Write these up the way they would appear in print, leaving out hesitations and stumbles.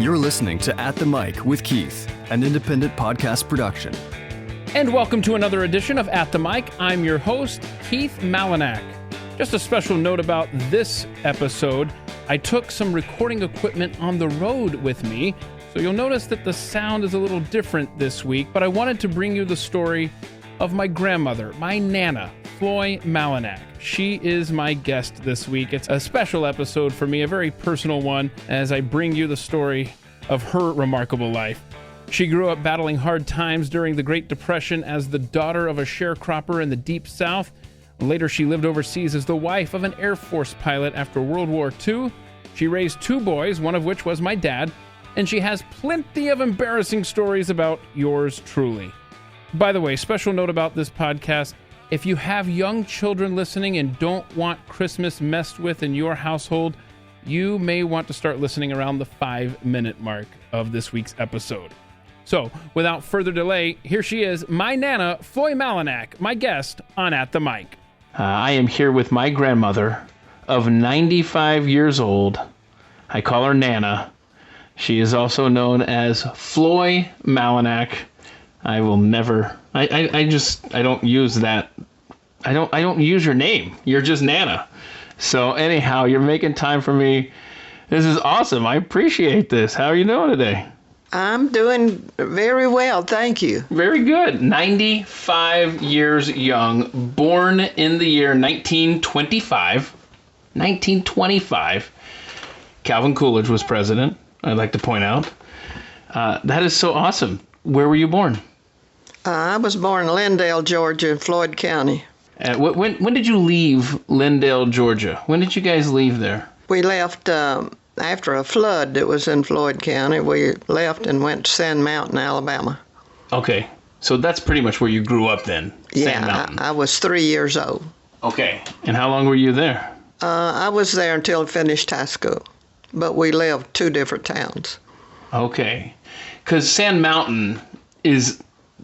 You're listening to At the Mic with Keith, an independent podcast production. And welcome to another edition of At the Mic. I'm your host, Keith Malinak. Just a special note about this episode. I took some recording equipment on the road with me, so you'll notice that the sound is a little different this week, but I wanted to bring you the story of my grandmother, my Nana Floy Malinak. She is my guest this week. It's a special episode for me, a very personal one, as I bring you the story of her remarkable life. She grew up battling hard times during the Great Depression as the daughter of a sharecropper in the Deep South. Later, she lived overseas as the wife of an Air Force pilot after World War II. She raised two boys, one of which was my dad, and she has plenty of embarrassing stories about yours truly. By the way, special note about this podcast, if you have young children listening and don't want Christmas messed with in your household, you may want to start listening around the 5-minute mark of this week's episode. So, without further delay, here she is, my Nana Floy Malinak, my guest on At the Mic. I am here with my grandmother of 95 years old. I call her Nana. She is also known as Floy Malinak. I will never. I don't use that. I don't use your name. You're just Nana. So anyhow, you're making time for me. This is awesome. I appreciate this. How are you doing today? I'm doing very well, thank you. Very good. 95 years young, born in the year 1925. 1925. Calvin Coolidge was president, I'd like to point out. That is so awesome. Where were you born? I was born in Lindale, Georgia, in Floyd County. When did you leave Lindale, Georgia? When did you guys leave there? We left after a flood that was in Floyd County. We left and went to Sand Mountain, Alabama. Okay, so that's pretty much where you grew up then, Sand Mountain. I was 3 years old. Okay, and how long were you there? I was there until I finished high school, but we lived two different towns. Okay, because Sand Mountain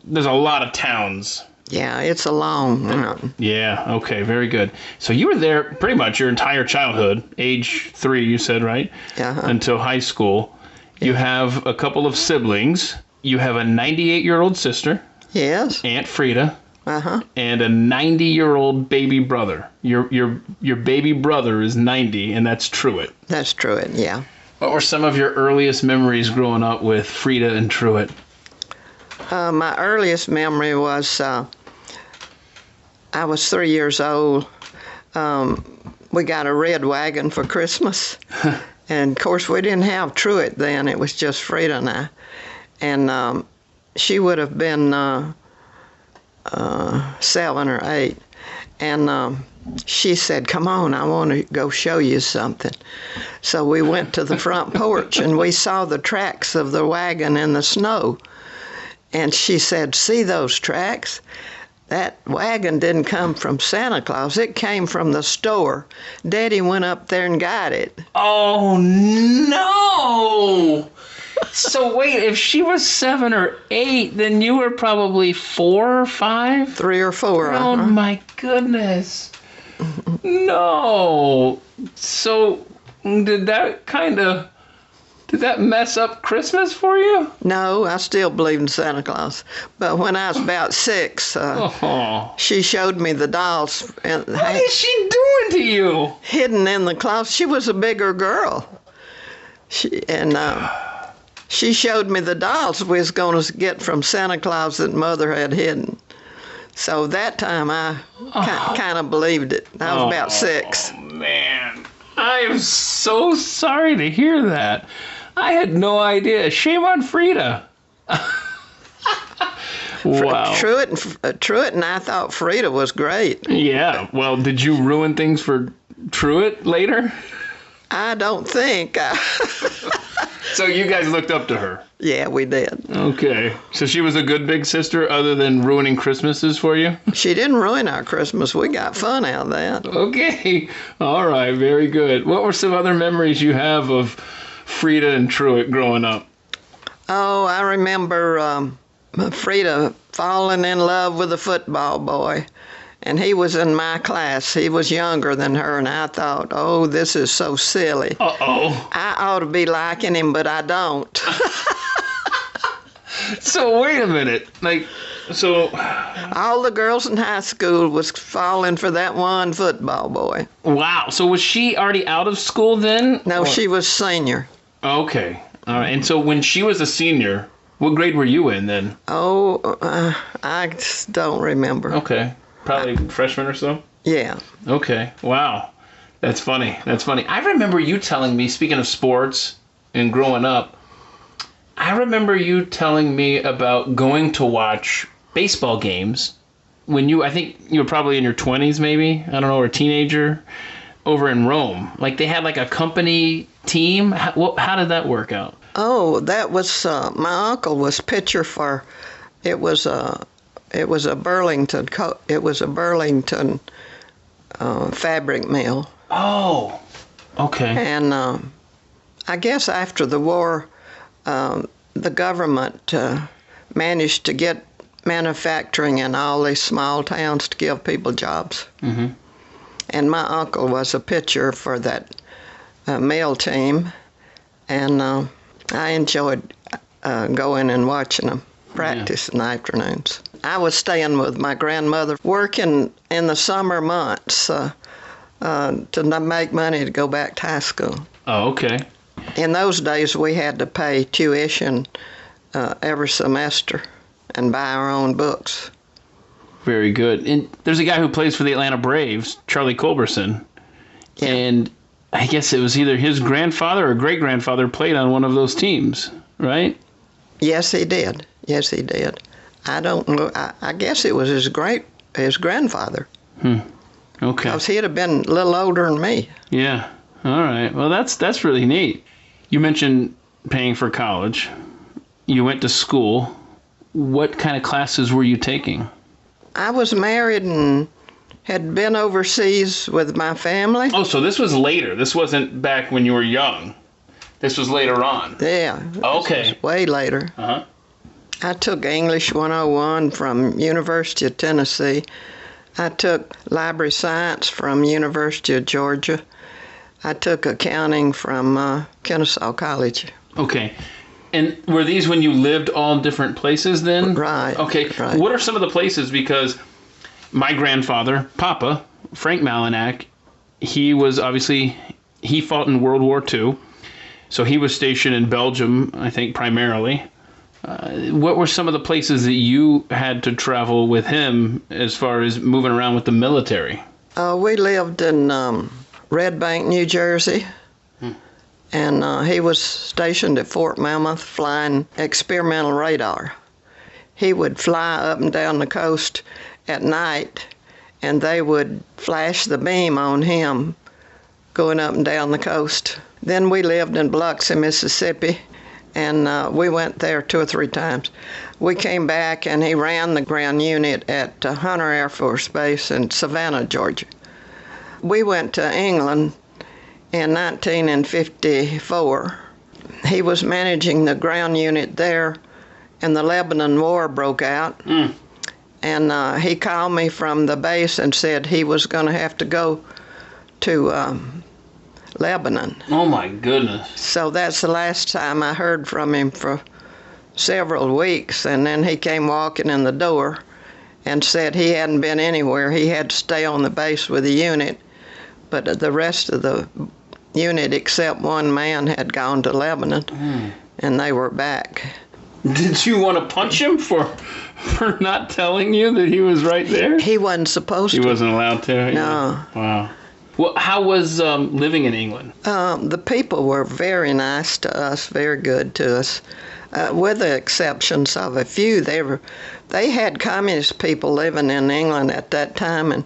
there's a lot of towns. Yeah, it's a long mountain. Yeah, okay, very good. So you were there pretty much your entire childhood, age 3, you said, right? Uh-huh. Until high school. You have a couple of siblings. You have a 98-year-old sister. Yes. Aunt Frida. Uh-huh. And a 90-year-old baby brother. Your baby brother is 90, and that's Truett. That's Truett, yeah. What were some of your earliest memories growing up with Frida and Truett? My earliest memory was I was 3 years old. We got a red wagon for Christmas. And, of course, we didn't have Truett then. It was just Frida and I. And she would have been 7 or 8. And she said, "Come on, I want to go show you something." So we went to the front porch, and we saw the tracks of the wagon in the snow. And she said, "See those tracks? That wagon didn't come from Santa Claus. It came from the store. Daddy went up there and got it." Oh, no! So wait, if she was 7 or 8, then you were probably 4 or 5? 3 or 4. Oh, my goodness. No. So did that mess up Christmas for you? No, I still believe in Santa Claus. But when I was about 6, she showed me the dolls. What is she doing to you? Hidden in the closet. She was a bigger girl. She showed me the dolls we was going to get from Santa Claus that Mother had hidden. So that time I kind of believed it. I was about 6. Oh, man. I am so sorry to hear that. I had no idea. Shame on Frida. Wow. Truett and I thought Frida was great. Yeah. Well, did you ruin things for Truett later? I don't think. So you guys looked up to her? Yeah, we did. Okay. So she was a good big sister other than ruining Christmases for you? She didn't ruin our Christmas. We got fun out of that. Okay. All right. Very good. What were some other memories you have of Frida and Truett growing up? Oh, I remember Frida falling in love with a football boy. And he was in my class. He was younger than her, and I thought, oh, this is so silly. Uh-oh. I ought to be liking him, but I don't. So wait a minute. All the girls in high school was falling for that one football boy. Wow. So was she already out of school then? No, she was senior. Okay. All right. And so when she was a senior, what grade were you in then? Oh, I don't remember. Okay. Probably freshman or so? Yeah. Okay. Wow. That's funny. I remember you telling me, speaking of sports and growing up, I remember you telling me about going to watch baseball games when I think you were probably in your 20s maybe, I don't know, or a teenager, over in Rome. Like they had like a company team. How did that work out? Oh, that was, my uncle was pitcher for, it was a Burlington fabric mill. Oh, okay. And I guess after the war, the government managed to get manufacturing in all these small towns to give people jobs. Mm-hmm. And my uncle was a pitcher for that mill team, and I enjoyed going and watching them practice in the afternoons. I was staying with my grandmother, working in the summer months to make money to go back to high school. Oh, okay. In those days, we had to pay tuition every semester and buy our own books. Very good. And there's a guy who plays for the Atlanta Braves, Charlie Culberson. Yeah. And I guess it was either his grandfather or great-grandfather played on one of those teams, right? Yes, he did. I don't know. I guess it was his grandfather. Okay. Because he'd have been a little older than me. Yeah. All right. Well, that's really neat. You mentioned paying for college. You went to school. What kind of classes were you taking? I was married and had been overseas with my family. Oh, so this was later. This wasn't back when you were young. This was later on. Yeah. Okay. This was way later. Uh-huh. I took English 101 from University of Tennessee. I took library science from University of Georgia. I took accounting from Kennesaw College. Okay. And were these when you lived all different places then? Right. Okay. Right. What are some of the places? Because my grandfather, Papa, Frank Malinak, he fought in World War II. So he was stationed in Belgium, I think, primarily. What were some of the places that you had to travel with him as far as moving around with the military? We lived in Red Bank, New Jersey. And he was stationed at Fort Mammoth flying experimental radar. He would fly up and down the coast at night, and they would flash the beam on him going up and down the coast. Then we lived in Biloxi, Mississippi, and we went there 2 or 3 times. We came back, and he ran the ground unit at Hunter Air Force Base in Savannah, Georgia. We went to England in 1954. He was managing the ground unit there, and the Lebanon War broke out. And he called me from the base and said he was going to have to go to Lebanon. Oh, my goodness. So that's the last time I heard from him for several weeks, and then he came walking in the door and said he hadn't been anywhere. He had to stay on the base with the unit, but the rest of the unit except one man had gone to Lebanon, and they were back. Did you want to punch him for not telling you that he was right there? He wasn't supposed to. He wasn't allowed to? No. Wow. Well, how was living in England? The people were very nice to us, very good to us, with the exceptions of a few. They had communist people living in England at that time,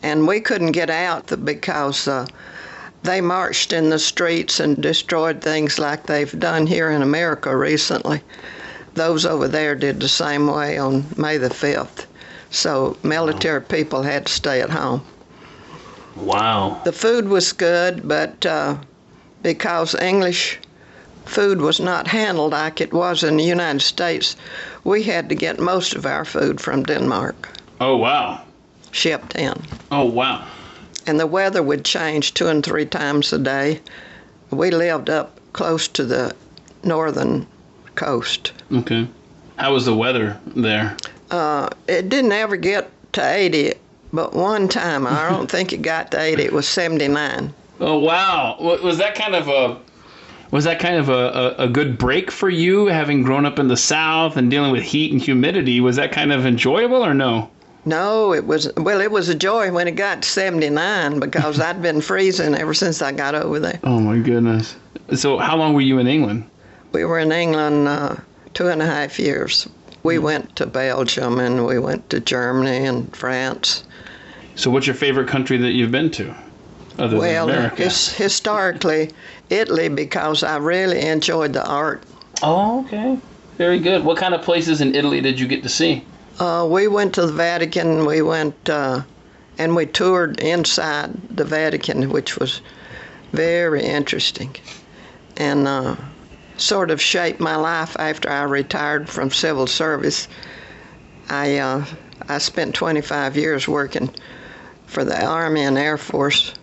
and we couldn't get out because they marched in the streets and destroyed things like they've done here in America recently. Those over there did the same way on May the 5th. So military people had to stay at home. Wow. The food was good, but because English food was not handled like it was in the United States, we had to get most of our food from Denmark. Oh, wow. shipped in. Oh, wow. And the weather would change 2 and 3 times a day. We lived up close to the northern coast. Okay. How was the weather there? It didn't ever get to 80, but one time, I don't think it got to 80, it was 79. Oh, wow. Was that kind of a good break for you, having grown up in the South and dealing with heat and humidity? Was that kind of enjoyable or no? No, it was a joy when it got to 79 because I'd been freezing ever since I got over there. Oh, my goodness. So how long were you in England? We were in England 2.5 years. We went to Belgium and we went to Germany and France. So what's your favorite country that you've been to, other than America? It's historically Italy because I really enjoyed the art. Oh, okay. Very good. What kind of places in Italy did you get to see? We went to the Vatican. We went and we toured inside the Vatican, which was very interesting and sort of shaped my life after I retired from civil service. I spent 25 years working for the Army and Air Force.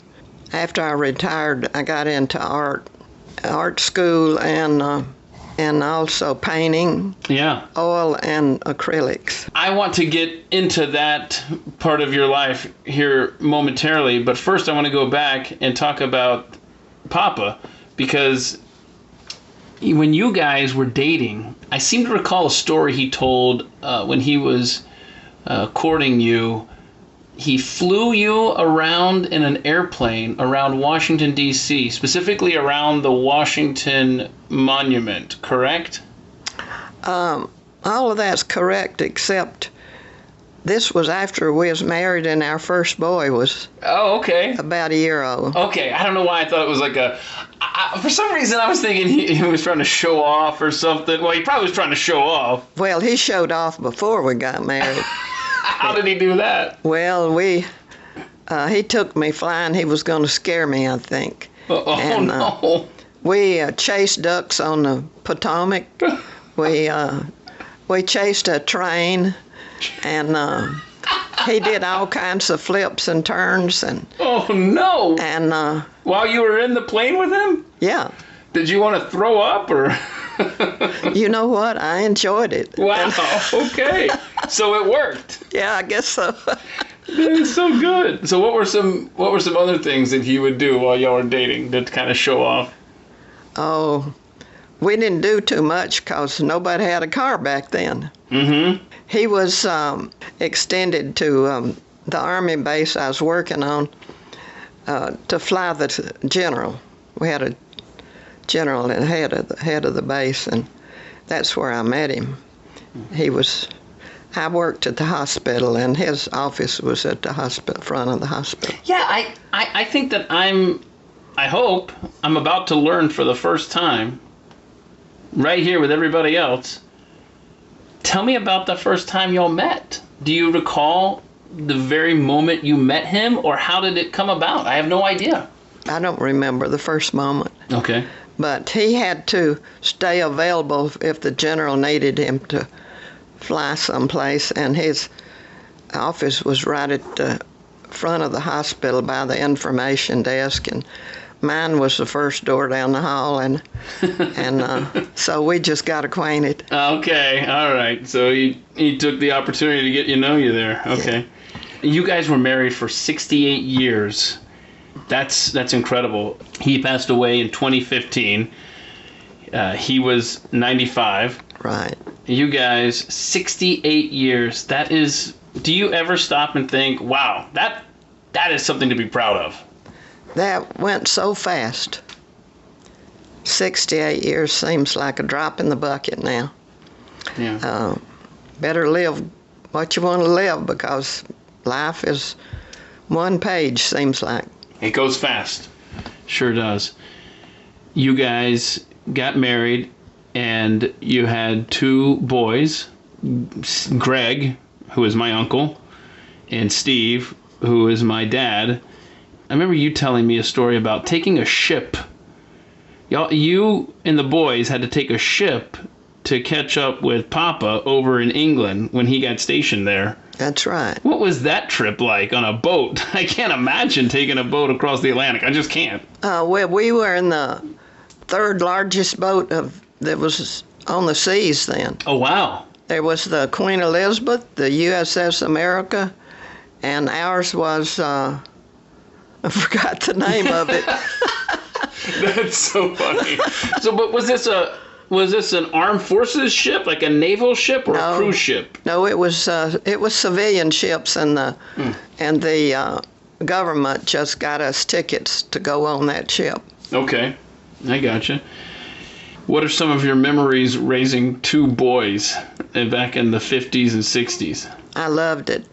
After I retired, I got into art school and also painting, oil and acrylics. I want to get into that part of your life here momentarily, but first I want to go back and talk about Papa, because when you guys were dating, I seem to recall a story he told when he was courting you. He flew you around in an airplane around Washington, D.C., specifically around the Washington Monument, correct? All of that's correct, except this was after we was married and our first boy was about a year old. Okay, I don't know why I thought it was like for some reason I was thinking he was trying to show off or something. Well, he probably was trying to show off. Well, he showed off before we got married. How did he do that? Well, he took me flying. He was going to scare me, I think. No. We chased ducks on the Potomac. We chased a train, and he did all kinds of flips and turns. Oh, no. And while you were in the plane with him? Yeah. Did you want to throw up or? You know what? I enjoyed it. Wow. Okay. So it worked. Yeah, I guess so. That is so good. So what were some other things that he would do while y'all were dating to kind of show off? Oh, we didn't do too much because nobody had a car back then. Mm-hmm. He was extended to the Army base I was working on to fly the general. We had a general at the head of the base, and that's where I met him. I worked at the hospital, and his office was at the hospital, front of the hospital. Yeah, I think that I hope I'm about to learn for the first time, right here with everybody else. Tell me about the first time y'all met. Do you recall the very moment you met him, or how did it come about? I have no idea. I don't remember the first moment. Okay. But he had to stay available if the general needed him to fly someplace, and his office was right at the front of the hospital by the information desk, and mine was the first door down the hall, and so we just got acquainted. Okay, all right. So he took the opportunity to get you know you there. Okay. Yeah. You guys were married for 68 years. That's incredible. He passed away in 2015. He was 95. Right. You guys, 68 years. That is. Do you ever stop and think, wow, that is something to be proud of? That went so fast. 68 years seems like a drop in the bucket now. Yeah. Better live what you want to live, because life is one page, seems like. It goes fast. Sure does. You guys got married, and you had 2 boys, Greg, who is my uncle, and Steve, who is my dad. I remember you telling me a story about taking a ship. You and the boys had to take a ship to catch up with Papa over in England when he got stationed there. That's right. What was that trip like on a boat? I can't imagine taking a boat across the Atlantic. I just can't. Well, we were in the third largest boat that was on the seas then. Oh, wow. There was the Queen Elizabeth, the USS America, and ours was, I forgot the name of it. That's so funny. So, but was this an armed forces ship, like a naval ship, or a cruise ship? No, it was civilian ships, and the government just got us tickets to go on that ship. Okay, I gotcha. What are some of your memories raising two boys back in the 50s and 60s? I loved it.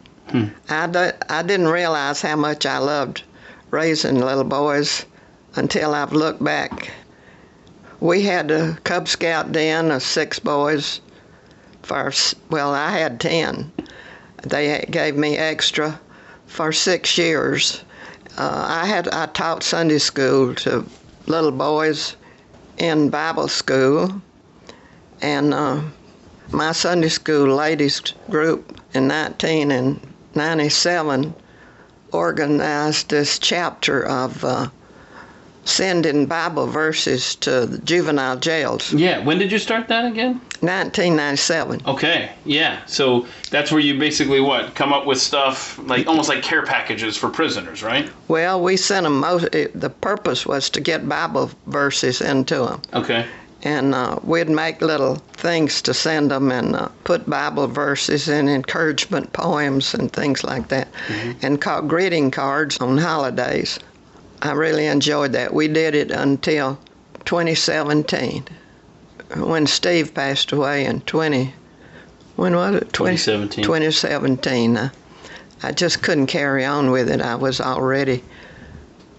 I didn't realize how much I loved raising little boys until I've looked back. We had a Cub Scout den of 6 boys. I had 10. They gave me extra for 6 years. I taught Sunday school to little boys in Bible school, and my Sunday school ladies group in 1997 organized this chapter of sending Bible verses to the juvenile jails. Yeah, when did you start that again? 1997. Okay, yeah. So that's where you basically come up with stuff like almost like care packages for prisoners, right? Well, we sent them the purpose was to get Bible verses into them. Okay. And we'd make little things to send them and put Bible verses and encouragement poems and things like that, and called greeting cards on holidays. I really enjoyed that. We did it until 2017, when Steve passed away in when was it? 2017. 2017. I just couldn't carry on with it. I was already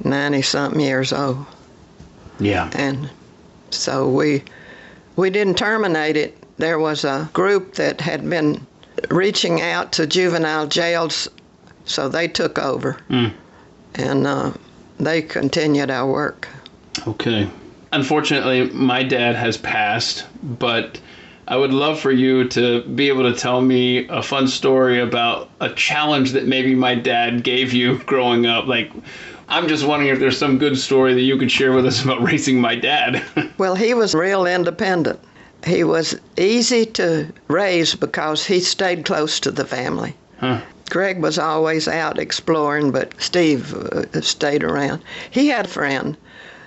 90-something years old. Yeah. And so we didn't terminate it. There was a group that had been reaching out to juvenile jails, so they took over. And they continued our work. Okay. Unfortunately, my dad has passed, but I would love for you to be able to tell me a fun story about a challenge that maybe my dad gave you growing up. Like, I'm just wondering if there's some good story that you could share with us about raising my dad. Well, he was real independent. He was easy to raise because he stayed close to the family. Greg was always out exploring, but Steve stayed around. He had a friend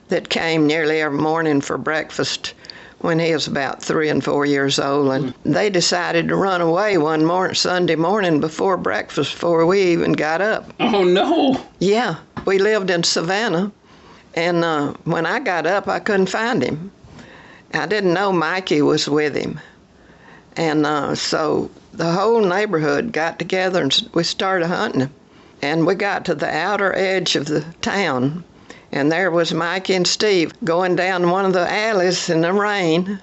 that came nearly every morning for breakfast when he was about 3 and 4 years old, and they decided to run away one Sunday morning before breakfast, before we even got up. Oh, no. Yeah, we lived in Savannah, and when I got up, I couldn't find him. I didn't know Mikey was with him, and so the whole neighborhood got together and we started hunting him. And we got to the outer edge of the town, and there was Mikey and Steve going down one of the alleys in the rain,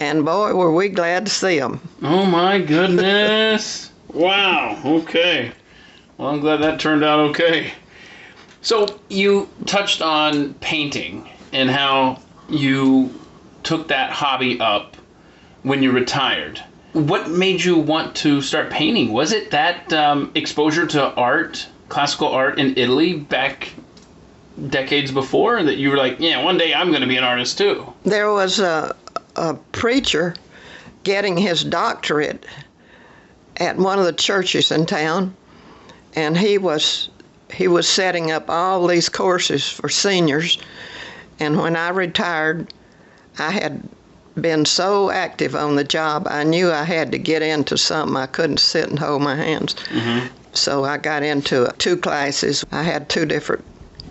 and boy, were we glad to see them. Oh my goodness. Wow. Okay. Well, I'm glad that turned out okay. So you touched on painting and how you took that hobby up when you retired. What made you want to start painting? Was it that exposure to art, classical art in Italy back decades before, that you were like, yeah, one day I'm going to be an artist too? There was a preacher getting his doctorate at one of the churches in town, and he was setting up all these courses for seniors. And when I retired, I had been so active on the job, I knew I had to get into something. I couldn't sit and hold my hands. So I got into 2 classes. I had 2 different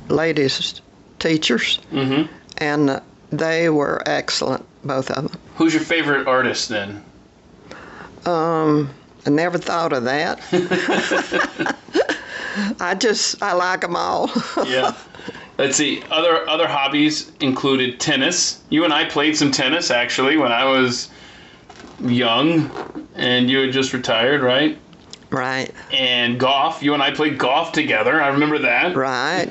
ladies teachers, and they were excellent, both of them. Who's your favorite artist then? I never thought of that. I like them all. Yeah. Let's see, other hobbies included tennis. You and I played some tennis, actually, when I was young, and you had just retired, right? Right. And golf. You and I played golf together. I remember that. Right.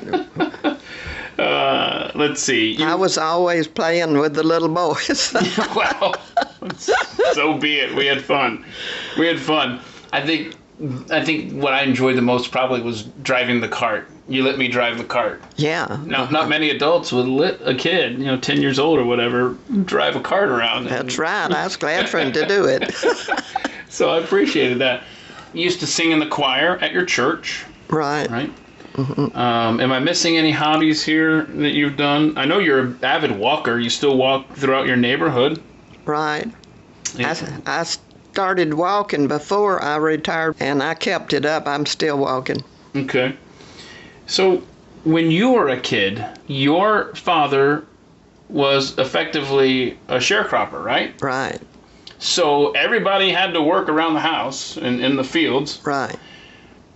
Let's see. I was always playing with the little boys. Well, so be it. We had fun. I think I think what I enjoyed the most probably was driving the cart. You let me drive the cart. Yeah. Now, not many adults would let a kid, 10 years old or whatever, drive a cart around. That's right. I was glad for him to do it. So I appreciated that. You used to sing in the choir at your church. Right. Right? Mm-hmm. Am I missing any hobbies here that you've done? I know you're an avid walker. You still walk throughout your neighborhood. Right. Yeah. I started walking before I retired, and I kept it up. I'm still walking. Okay. So when you were a kid, your father was effectively a sharecropper, right? Right. So everybody had to work around the house and in the fields. Right.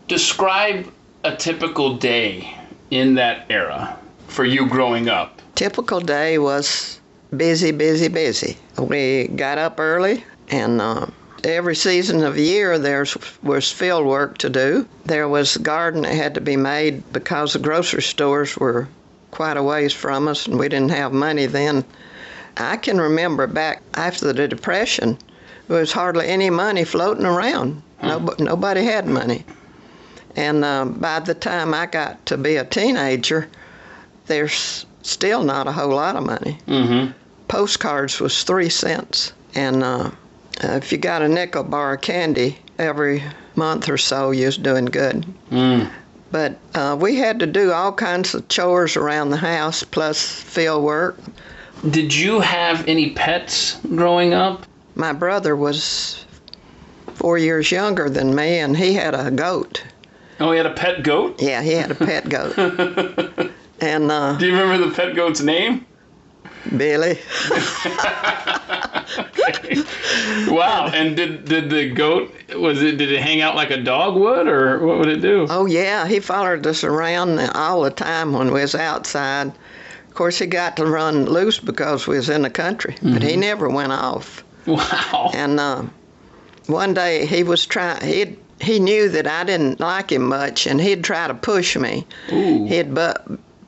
Describe a typical day in that era for you growing up. Typical day was busy, busy, busy. We got up early, and every season of the year there was field work to do. There was a garden that had to be made because the grocery stores were quite a ways from us, and we didn't have money then. I can remember back after the Depression, there was hardly any money floating around. Nobody had money. And by the time I got to be a teenager, there's still not a whole lot of money. Mm-hmm. Postcards was 3 cents. And if you got a nickel bar of candy every month or so, you was doing good. Mm. But we had to do all kinds of chores around the house, plus field work. Did you have any pets growing up? My brother was 4 years younger than me, and he had a goat. Oh, he had a pet goat? Yeah, he had a pet goat. And Do you remember the pet goat's name? Billy. Okay. Wow. And did the goat, did it hang out like a dog would, or what would it do? Oh, yeah, he followed us around all the time when we was outside. Of course, he got to run loose because we was in the country, but he never went off. Wow. And one day he was he knew that I didn't like him much, and he'd try to push me. Ooh. He'd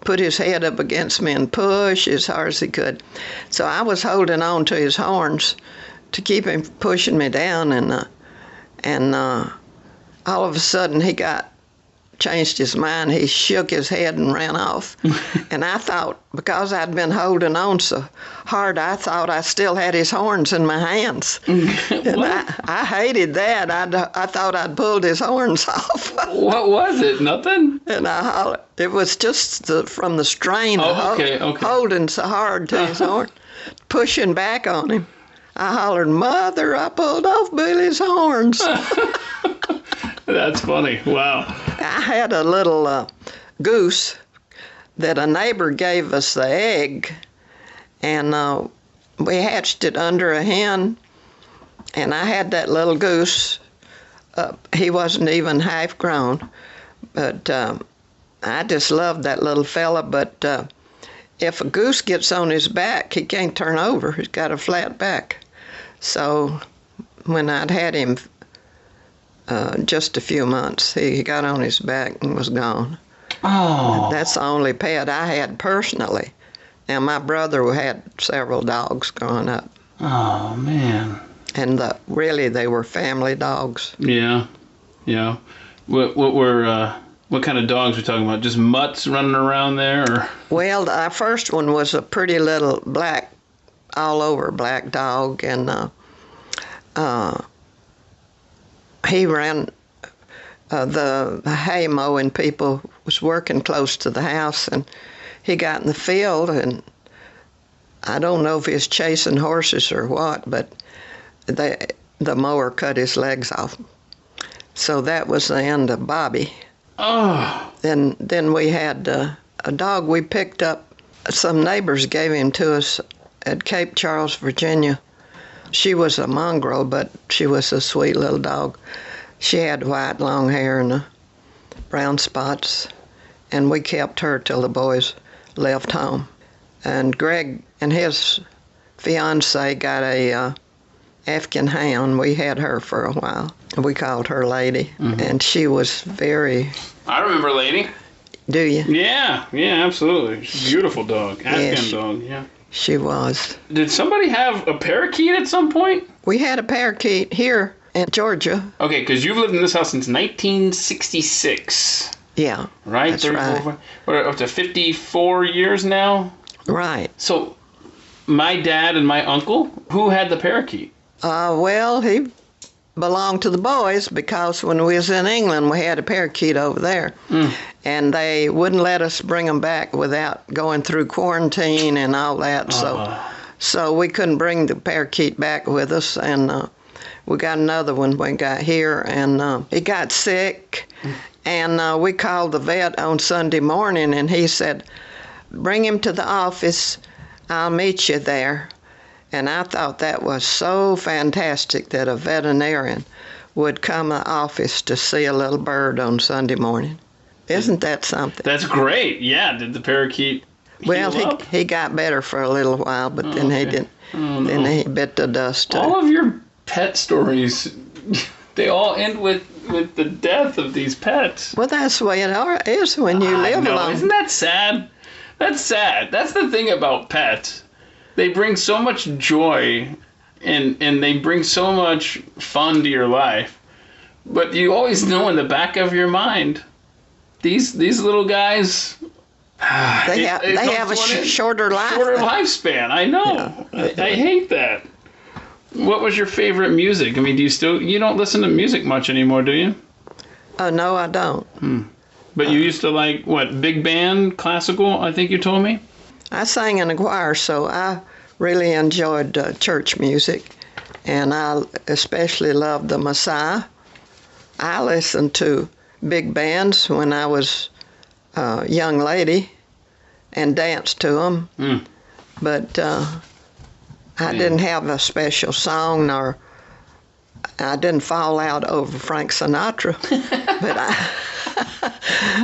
put his head up against me and push as hard as he could. So I was holding on to his horns to keep him pushing me down, and all of a sudden he changed his mind. He shook his head and ran off. And I thought, because I'd been holding on so hard, I thought I still had his horns in my hands. And I hated that. I thought I'd pulled his horns off. What was it? Nothing? And I hollered. It was just from the strain of holding so hard to his horn, pushing back on him. I hollered, "Mother, I pulled off Billy's horns." That's funny. Wow. I had a little goose that a neighbor gave us the egg, and we hatched it under a hen, and I had that little goose. He wasn't even half grown, but I just loved that little fella. But if a goose gets on his back, he can't turn over. He's got a flat back. So when I'd had him just a few months, he got on his back and was gone. Oh. That's the only pet I had personally. Now, my brother had several dogs growing up. Oh, man. And really, they were family dogs. Yeah. Yeah. What kind of dogs are we talking about? Just mutts running around there? Or? Well, our first one was a pretty little all over black dog, and he ran the hay mowing. People was working close to the house, and he got in the field, and I don't know if he was chasing horses or what, but the mower cut his legs off. So that was the end of Bobby. Oh. Then we had a dog we picked up. Some neighbors gave him to us at Cape Charles, Virginia. She was a mongrel, but she was a sweet little dog. She had white long hair and brown spots, and we kept her till the boys left home. And Greg and his fiance got a Afghan hound. We had her for a while. We called her Lady, and she was very... I remember Lady. Do you? Yeah, absolutely. She's a beautiful dog. Afghan dog, yeah. She was. Did somebody have a parakeet at some point? We had a parakeet here in Georgia. Okay, because you've lived in this house since 1966. Yeah. Right? That's right. We're up to 54 years now. Right. So, my dad and my uncle, who had the parakeet? Well, he belonged to the boys because when we was in England, we had a parakeet over there. And they wouldn't let us bring them back without going through quarantine and all that. So we couldn't bring the parakeet back with us. And we got another one when we got here. And he got sick. And we called the vet on Sunday morning, and he said, bring him to the office. I'll meet you there. And I thought that was so fantastic that a veterinarian would come to the office to see a little bird on Sunday morning. Isn't that something? That's great. Yeah. Did the parakeet Well, heal up? he got better for a little while, but then he didn't. No. Then he bit the dust too. All of your pet stories, they all end with the death of these pets. Well, that's the way it is when you live alone. Isn't that sad? That's sad. That's the thing about pets. They bring so much joy and they bring so much fun to your life. But you always know in the back of your mind, these little guys, They have a shorter life. shorter lifespan. I know. Yeah. I hate that. What was your favorite music? I mean, you don't listen to music much anymore, do you? Oh, no, I don't. But you used to like, what, big band, classical, I think you told me? I sang in a choir, so I really enjoyed church music, and I especially loved the Messiah. I listened to big bands when I was a young lady and danced to them, but I didn't have a special song, nor I didn't fall out over Frank Sinatra, but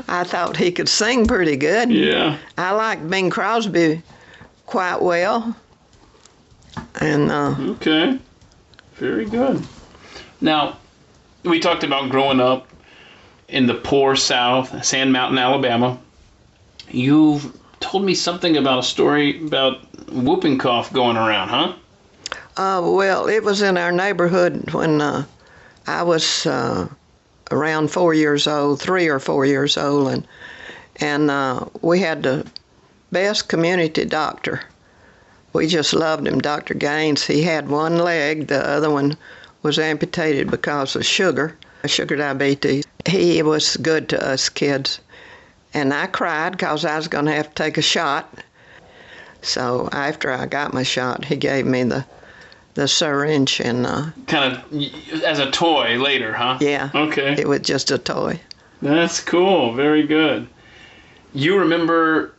I thought he could sing pretty good. Yeah. I liked Bing Crosby quite well. And Okay. Very good. Now, we talked about growing up in the poor South, Sand Mountain, Alabama. You've told me something about a story about whooping cough going around, huh? well, it was in our neighborhood when I was around 4 years old, 3 or 4 years old, and we had the best community doctor. We just loved him, Dr. Gaines. He had one leg, the other one was amputated because of sugar diabetes. He was good to us kids. And I cried because I was going to have to take a shot. So after I got my shot, he gave me the syringe and Kind of as a toy later, huh? yeah. Okay. It was just a toy. That's cool. Very good. You remember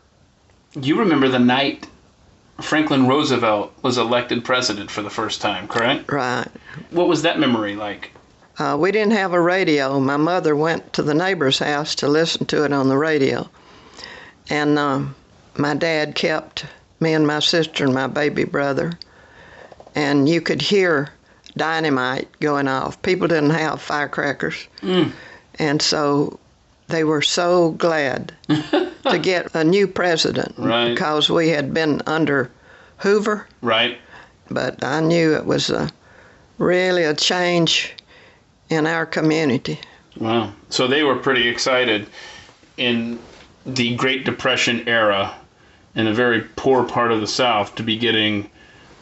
the night Franklin Roosevelt was elected president for the first time, correct? Right. What was that memory like? We didn't have a radio. My mother went to the neighbor's house to listen to it on the radio. And my dad kept me and my sister and my baby brother. And you could hear dynamite going off. People didn't have firecrackers. And so they were so glad to get a new president. Right. Because we had been under Hoover. Right. But I knew it was really a change in our community. Wow. So they were pretty excited in the Great Depression era in a very poor part of the South to be getting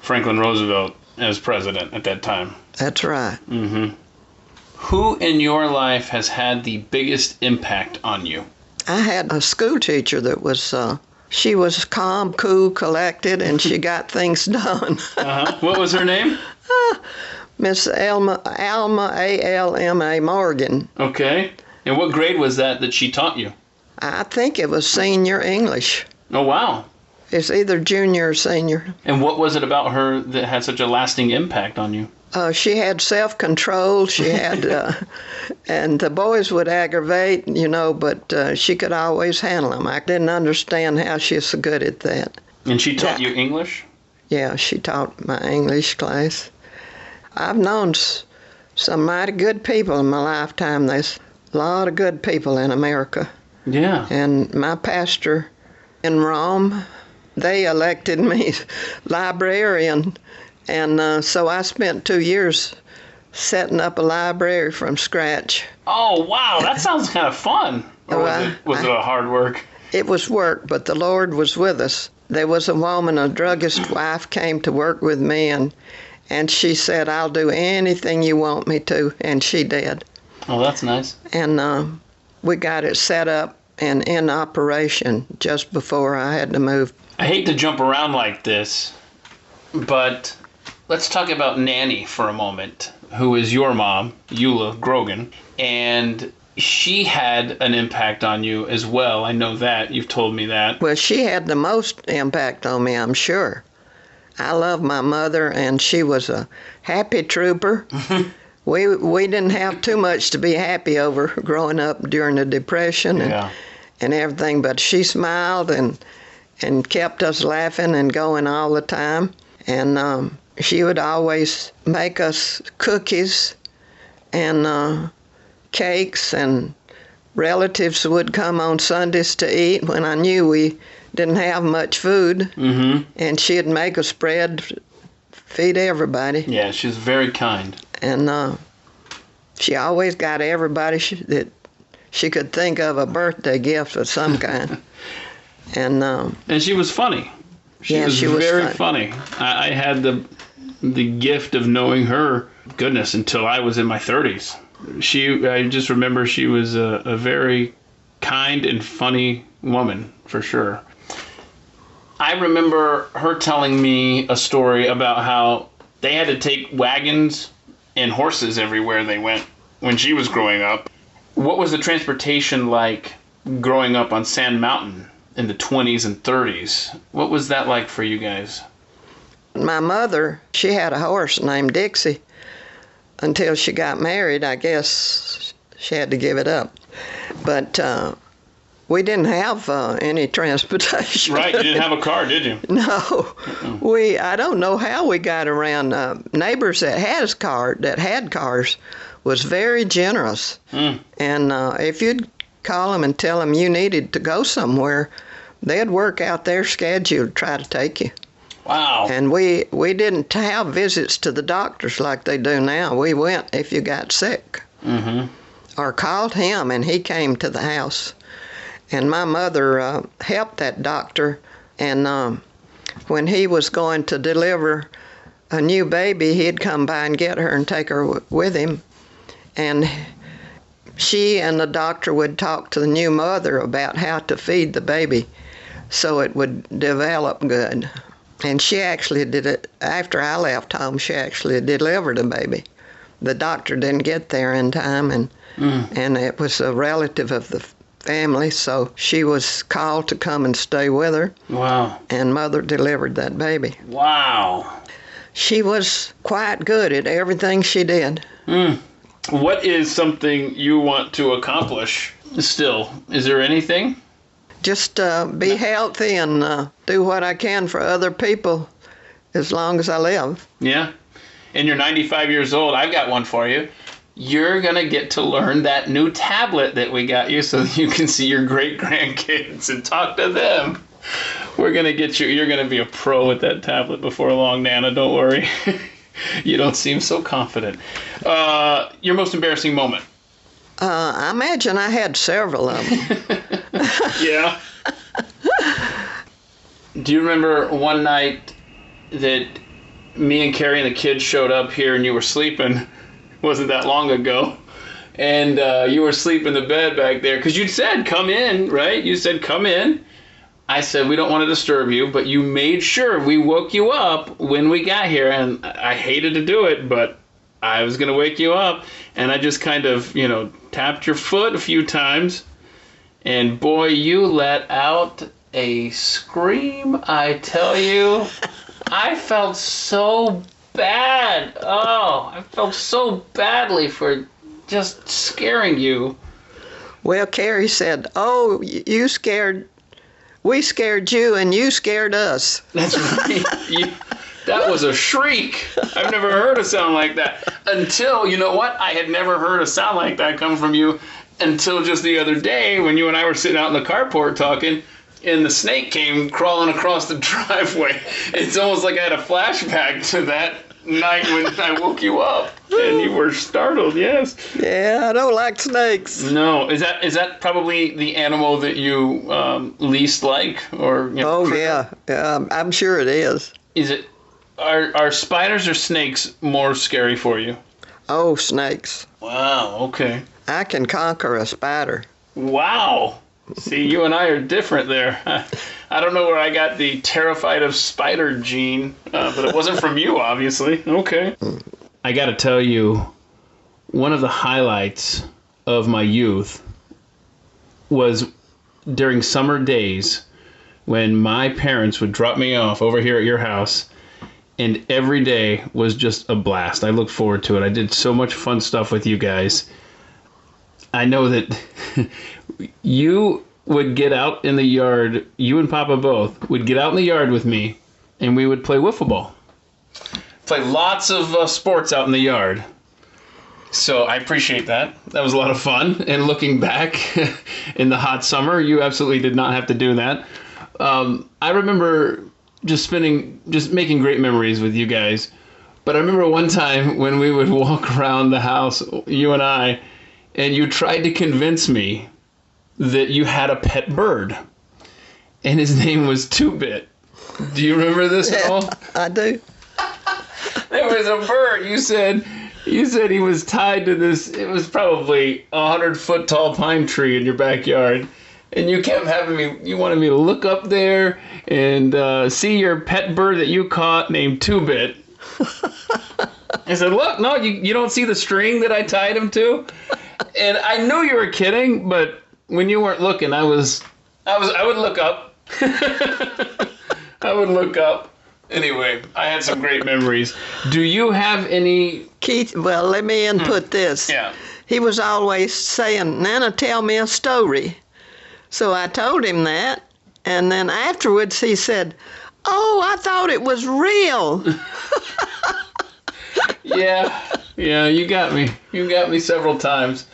Franklin Roosevelt as president at that time. That's right. Mm-hmm. Who in your life has had the biggest impact on you? I had a school teacher that was, she was calm, cool, collected, and she got things done. What was her name? Miss Alma, A-L-M-A Morgan. Okay. And what grade was that she taught you? I think it was senior English. Oh, wow. It's either junior or senior. And what was it about her that had such a lasting impact on you? She had self-control. She had, and the boys would aggravate, but she could always handle them. I didn't understand how she's so good at that. And she taught you English? Yeah, she taught my English class. I've known some mighty good people in my lifetime. There's a lot of good people in America. Yeah. And my pastor in Rome, they elected me librarian. And so I spent 2 years setting up a library from scratch. Oh, wow. That sounds kind of fun. Or was it a hard work? It was work, but the Lord was with us. There was a woman, a druggist wife, came to work with me, and she said, I'll do anything you want me to, and she did. Oh, that's nice. And we got it set up and in operation just before I had to move. I hate to jump around like this, but let's talk about Nanny for a moment, who is your mom, Eula Grogan, and she had an impact on you as well. I know that. You've told me that. Well, she had the most impact on me, I'm sure. I love my mother, and she was a happy trooper. We didn't have too much to be happy over growing up during the Depression and everything, but she smiled and kept us laughing and going all the time. And she would always make us cookies and cakes, and relatives would come on Sundays to eat when I knew we didn't have much food. Mm-hmm. And she'd make a spread, feed everybody. Yeah, she's very kind. And she always got everybody that she could think of a birthday gift of some kind. And she was funny. She was very funny. I had the gift of knowing her, goodness, until I was in my 30s. I just remember she was a very kind and funny woman, for sure. I remember her telling me a story about how they had to take wagons and horses everywhere they went when she was growing up. What was the transportation like growing up on Sand Mountain in the 20s and 30s? What was that like for you guys? My mother, she had a horse named Dixie. Until she got married, I guess she had to give it up. But we didn't have any transportation. Right, you didn't have a car, did you? No. I don't know how we got around. Neighbors that had cars was very generous. And if you'd call them and tell them you needed to go somewhere, they'd work out their schedule to try to take you. Wow. And we didn't have visits to the doctors like they do now. We went if you got sick. Mm-hmm. Or called him, and he came to the house. And my mother helped that doctor. And when he was going to deliver a new baby, he'd come by and get her and take her with him. And she and the doctor would talk to the new mother about how to feed the baby so it would develop good. And she actually did it. After I left home, she actually delivered a baby. The doctor didn't get there in time, and it was a relative of the family, so she was called to come and stay with her. Wow. And mother delivered that baby. Wow. She was quite good at everything she did. What is something you want to accomplish still? Is there anything? Just be healthy and do what I can for other people as long as I live. Yeah. And you're 95 years old. I've got one for you. You're going to get to learn that new tablet that we got you so you can see your great-grandkids and talk to them. We're going to get you. You're going to be a pro at that tablet before long, Nana. Don't worry. You don't seem so confident. Your most embarrassing moment? I imagine I had several of them. Yeah. Do you remember one night that me and Carrie and the kids showed up here and you were sleeping? Wasn't that long ago. And you were asleep in the bed back there because you said, come in, right? You said, come in. I said, we don't want to disturb you, but you made sure we woke you up when we got here. And I hated to do it, but I was going to wake you up. And I just kind of, tapped your foot a few times. And boy, you let out a scream, I tell you. I felt so bad. Oh, I felt so badly for just scaring you. Well, Carrie said, oh, we scared you and you scared us. That's right. That was a shriek. I've never heard a sound like that. Until, you know what? I had never heard a sound like that come from you until just the other day when you and I were sitting out in the carport talking and the snake came crawling across the driveway. It's almost like I had a flashback to night when I woke you up and you were startled. Yes. Yeah, I don't like snakes. No, is that probably the animal that you least like, or? Oh yeah, I'm sure it is. Is it? Are spiders or snakes more scary for you? Oh, snakes. Wow. Okay. I can conquer a spider. Wow. See, you and I are different there. I don't know where I got the terrified of spider gene, but it wasn't from you, obviously. Okay. I got to tell you, one of the highlights of my youth was during summer days when my parents would drop me off over here at your house, and every day was just a blast. I looked forward to it. I did so much fun stuff with you guys. I know that you would get out in the yard, you and Papa both would get out in the yard with me, and we would play wiffle ball. Play lots of sports out in the yard. So I appreciate that. That was a lot of fun. And looking back in the hot summer, you absolutely did not have to do that. I remember just making great memories with you guys. But I remember one time when we would walk around the house, you and I, and you tried to convince me that you had a pet bird. And his name was Two-Bit. Do you remember this at all? I do. There was a bird. You said he was tied to this. It was probably 100-foot tall pine tree in your backyard, and you kept having me. You wanted me to look up there and see your pet bird that you caught named Two-Bit. I said, "Look, no, you don't see the string that I tied him to." And I knew you were kidding, but when you weren't looking, I would look up. I would look up. Anyway, I had some great memories. Do you have any... Keith, well, let me input this. Yeah. He was always saying, "Nana, tell me a story." So I told him that, and then afterwards he said, "Oh, I thought it was real." Yeah, you got me. You got me several times.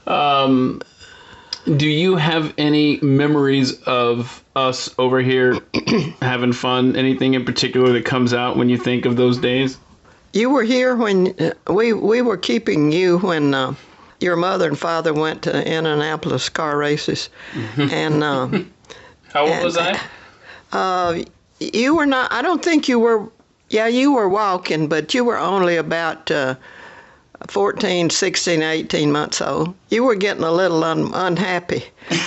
Do you have any memories of us over here having fun? Anything in particular that comes out when you think of those days? You were here when we were keeping you when your mother and father went to Indianapolis car races, and how old was I? You were not. I don't think you were. Yeah, you were walking, but you were only about 14, 16, 18 months old. You were getting a little unhappy.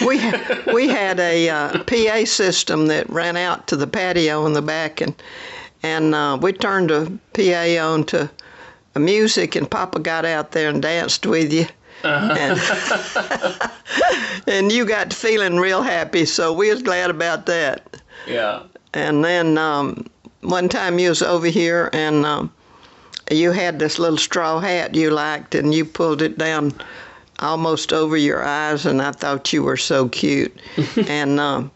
We had a PA system that ran out to the patio in the back, and we turned the PA on to music, and Papa got out there and danced with you. And you got feeling real happy, so we was glad about that. Yeah. And then one time you was over here, and you had this little straw hat you liked, and you pulled it down almost over your eyes, and I thought you were so cute. And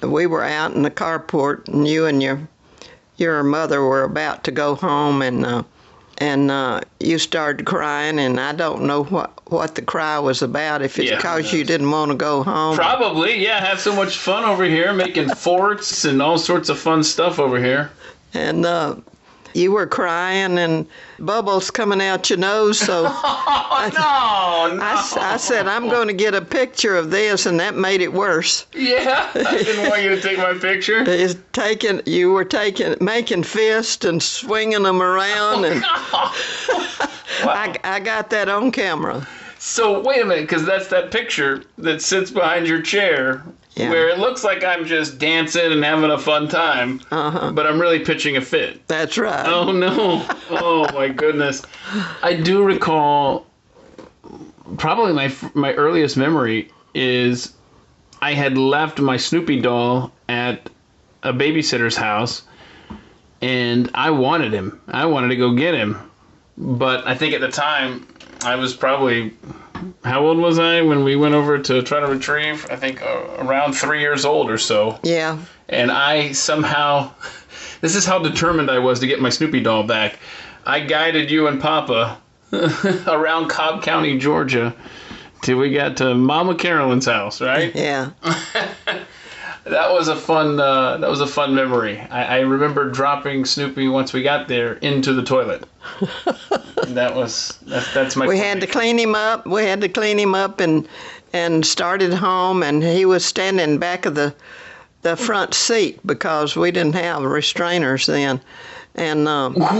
we were out in the carport, and you and your mother were about to go home, and you started crying, and I don't know what the cry was about, if it's because you didn't want to go home. Probably, yeah. Have so much fun over here, making forts and all sorts of fun stuff over here. And you were crying and bubbles coming out your nose, so No. I said, "I'm going to get a picture of this," and that made it worse. Yeah, I didn't want you to take my picture. You were making fists and swinging them around, and Wow. I got that on camera. So wait a minute, because that's that picture that sits behind your chair, where it looks like I'm just dancing and having a fun time, but I'm really pitching a fit. That's right. Oh no! Oh my goodness! I do recall. Probably my earliest memory is I had left my Snoopy doll at a babysitter's house, and I wanted him. I wanted to go get him, but I think at the time I was probably, how old was I when we went over to try to retrieve? I think around 3 years old or so. Yeah. And I somehow, this is how determined I was to get my Snoopy doll back. I guided you and Papa around Cobb County, Georgia, till we got to Mama Carolyn's house, right? Yeah. That was a fun memory. I remember dropping Snoopy once we got there into the toilet. That's my. We had to clean him up. We had to clean him up and started home, and he was standing back of the front seat because we didn't have restrainers then. And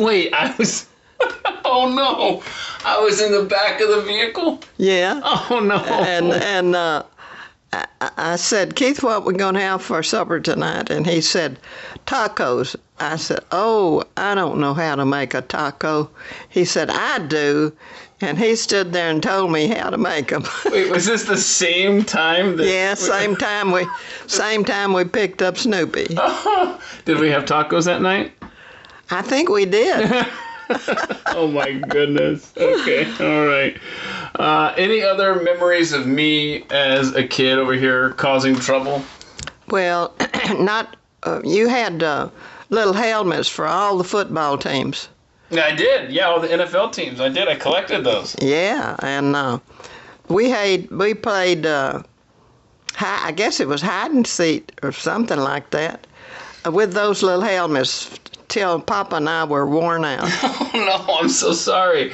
wait, I was. Oh no! I was in the back of the vehicle. Yeah. Oh no! And I said, Keith, what we gonna have for supper tonight? And he said, tacos. I said, oh, I don't know how to make a taco. He said, I do. And he stood there and told me how to make them. Wait, was this the same time? Yeah, same time we picked up Snoopy. Did we have tacos that night? I think we did. Oh my goodness. Okay, all right. Any other memories of me as a kid over here causing trouble? Well, not. You had little helmets for all the football teams. Yeah, I did. Yeah, all the NFL teams. I did. I collected those. Yeah, and we played. I guess it was hide and seek or something like that, with those little helmets. Till Papa and I were worn out. Oh no, I'm so sorry.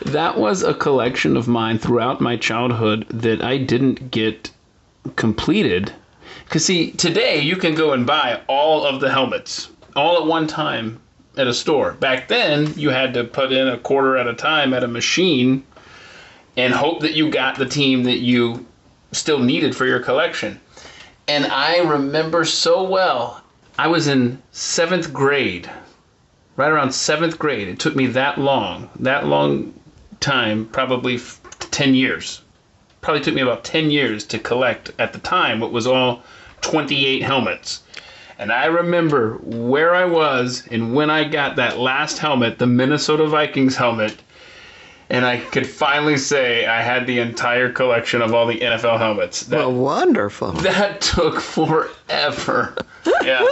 That was a collection of mine throughout my childhood that I didn't get completed. Because see, today you can go and buy all of the helmets all at one time at a store. Back then, you had to put in a quarter at a time at a machine and hope that you got the team that you still needed for your collection. And I remember so well, I was in 7th grade, right around 7th grade. It took me that long time, probably 10 years. Probably took me about 10 years to collect, at the time, what was all 28 helmets. And I remember where I was and when I got that last helmet, the Minnesota Vikings helmet, and I could finally say I had the entire collection of all the NFL helmets. Well, wonderful. That took forever. Yeah.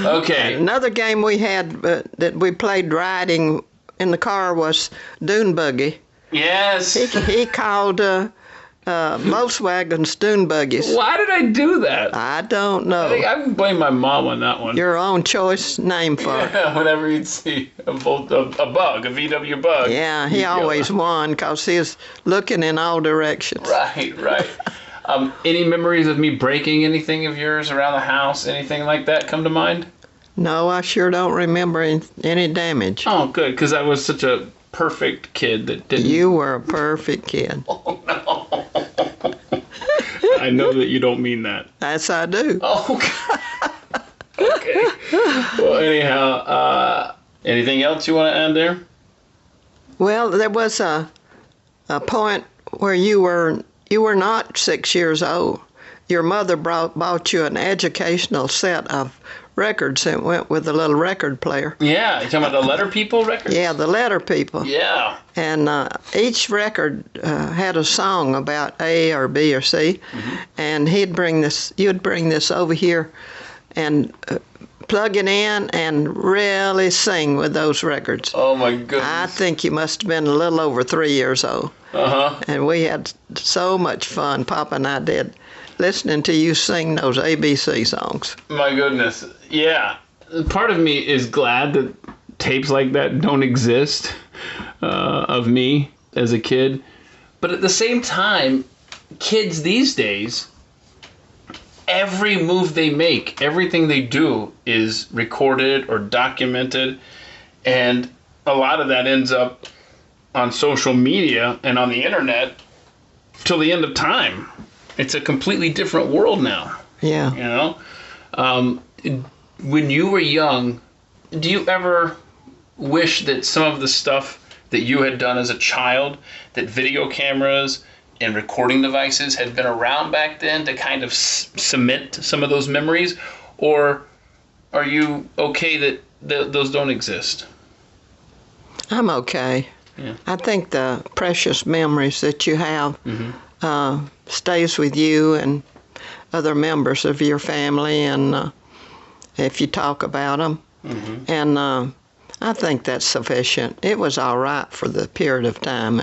Okay. Another game we had that we played riding in the car was Dune Buggy. Yes. He called Volkswagen's Dune Buggies. Why did I do that? I don't know. I think I can blame my mom on that one. Your own choice name for it. Yeah, whenever you'd see a bug, a VW bug. Yeah, he always won because he was looking in all directions. Right. Any memories of me breaking anything of yours around the house? Anything like that come to mind? No, I sure don't remember any damage. Oh, good, because I was such a perfect kid that didn't... You were a perfect kid. Oh, no. I know that you don't mean that. Yes, I do. Oh, God. Okay. Well, anyhow, anything else you want to add there? Well, there was a point where you were not 6 years old. Your mother bought you an educational set of records that went with the little record player. Yeah, you talking about the Letter People records? Yeah, the Letter People. Yeah. And each record had a song about A or B or C, and you'd bring this over here and plug it in and really sing with those records. Oh my goodness. I think you must have been a little over 3 years old. Uh-huh. And we had so much fun, Papa and I did, listening to you sing those ABC songs. My goodness. Yeah. Part of me is glad that tapes like that don't exist of me as a kid. But at the same time, kids these days, every move they make, everything they do is recorded or documented. And a lot of that ends up on social media and on the internet till the end of time. It's a completely different world now. Yeah. You know? When you were young, do you ever wish that some of the stuff that you had done as a child, that video cameras and recording devices had been around back then to kind of cement some of those memories? Or are you okay that those don't exist? I'm okay. Yeah. I think the precious memories that you have stays with you and other members of your family, and if you talk about them. And I think that's sufficient. It was all right for the period of time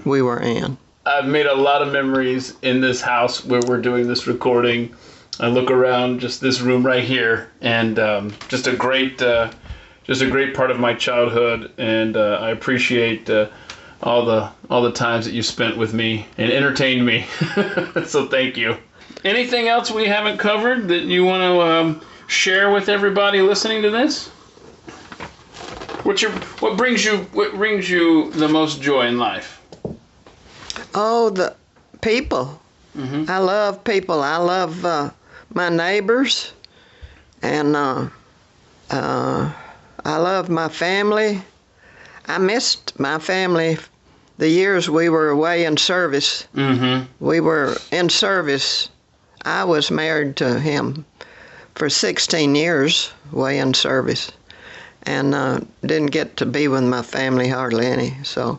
we were in. I've made a lot of memories in this house where we're doing this recording. I look around just this room right here, and just a great part of my childhood, and I appreciate all the times that you spent with me and entertained me. So thank you. Anything else we haven't covered that you want to share with everybody listening to this? What brings you the most joy in life? Oh, the people. Mm-hmm. I love people. I love my neighbors, and I love my family. I missed my family the years we were away in service. Mm-hmm. We were in service. I was married to him for 16 years, away in service, and didn't get to be with my family hardly any. So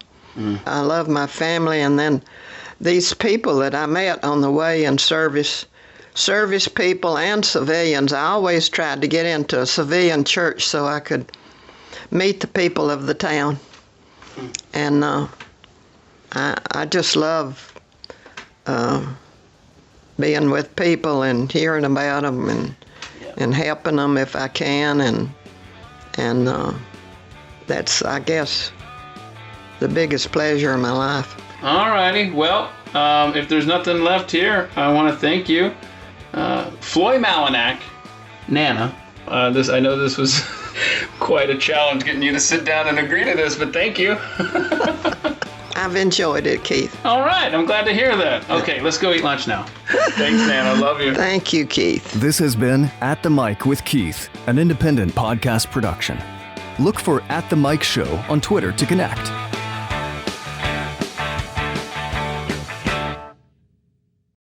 I love my family, and then these people that I met on the way in service people and civilians. I always tried to get into a civilian church so I could meet the people of the town. And I just love being with people and hearing about them and helping them if I can. And that's, I guess, the biggest pleasure in my life. All righty. Well, if there's nothing left here, I want to thank you. Floy Malinak, Nana. I know this was quite a challenge getting you to sit down and agree to this, but thank you. I've enjoyed it, Keith. All right. I'm glad to hear that. Okay, let's go eat lunch now. Thanks, Nana. Love you. Thank you, Keith. This has been At the Mic with Keith, an independent podcast production. Look for At the Mic Show on Twitter to connect.